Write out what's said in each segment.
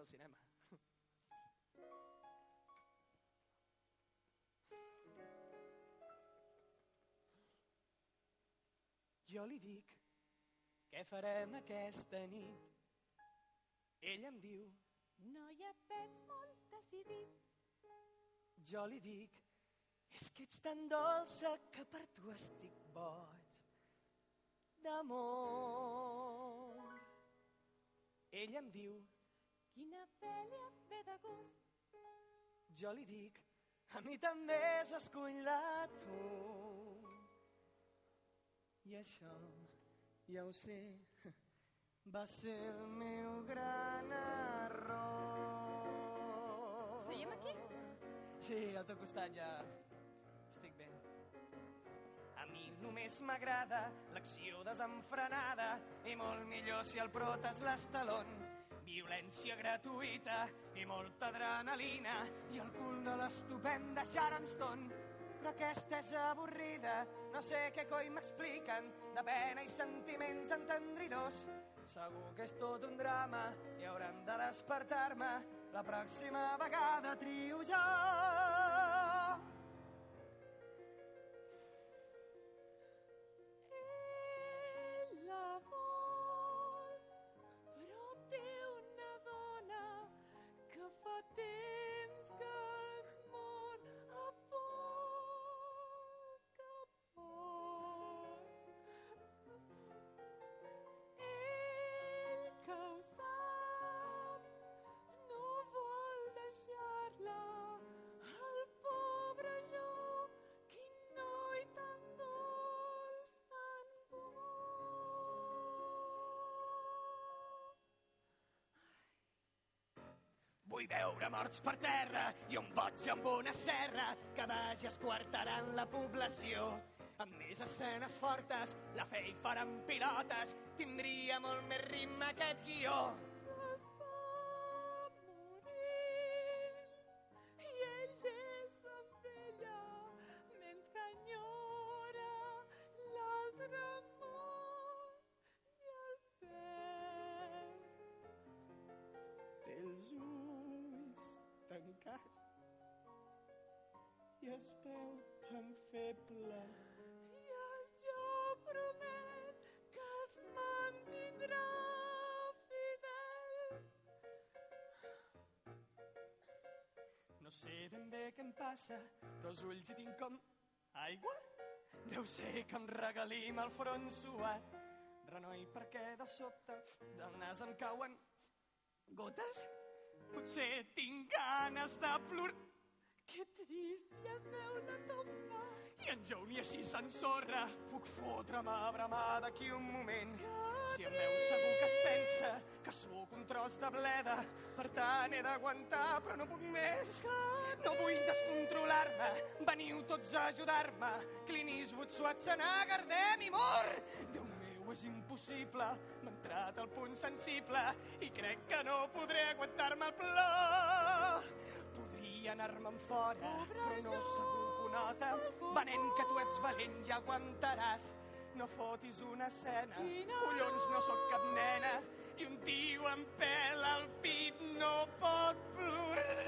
al cinema. Jo li dic, què farem aquesta nit? Ell em diu, noia, et veig molt decidit. jo li dic, és que ets tan dolça que per tu estic boig d'amor. Ell em diu, quina pel·li et ve de gust. jo li dic, a mi també s'escull de tu. I això, ja ho sé, va ser el meu gran error. Seiem aquí? Sí, al teu costat ja estic bé. A mi només m'agrada l'acció desenfrenada i molt millor si el prota és l'Stallone. Violència gratuïta i molta adrenalina i el cul de l'estupenda Sharon Stone. Però aquesta és avorrida, no sé què coi m'expliquen, de pena i sentiments entendridors. Segur que és tot un drama i hauran de despertar-me, la pròxima vegada trio jo. Ell la vol, però té una dona que fa temps que es mor a poc a poc. Ell que ho sap, no vol deixar-la. El pobre jo, quin noi tan dolç, tan bo. Vull veure morts per terra i un boig amb una serra que vagi esquarterant la població. Amb més escenes fortes, la fe hi faran pilotes, tindria molt més ritme aquest guió. S'està morint i ell és amb ella mentre enyora l'altre món i el perd. Té els ulls tancats i es veu tan feble. I el jo promet que es mantindrà fidel. No sé ben bé què em passa, però els ulls hi tinc com aigua. Deu ser que em regalim el front suat. Renoi, perquè de sobte del nas em cauen gotes? Potser tinc ganes de plorar. Que trist, ja es veu la tomba. I en Joni així s'ensorra. Puc fotre'm a bramar d'aquí un moment. Si em veu segur que es pensa que sóc un tros de bleda. Per tant he d'aguantar, però no puc més. No vull descontrolar-me. Veniu tots a ajudar-me. Clint Eastwood, Schwarzenegger, Demi Moore. Déu meu, és impossible. M'ha entrat al punt sensible i crec que no podré aguantar-me el plor. Podria anar-me'n fora, però no segur que ho nota. Venent que tu ets valent i aguantaràs. No fotis una escena, collons, no sóc cap nena. I un tio amb pèl al pit no pot plorar.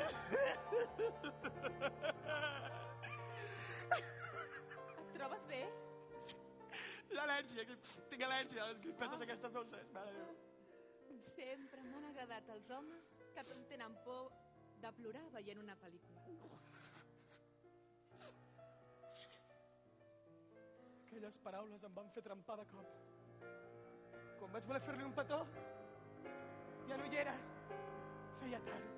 Et trobes bé? L'al·lèrgia, tinc al·lèrgia a les crispetes aquestes dolces, mare Déu. Sempre m'han agradat els homes que tenen por de plorar veient una pel·lícula. Aquelles paraules em van fer trempar de cop. Quan vaig voler fer-li un petó, ja no hi era. Feia tard.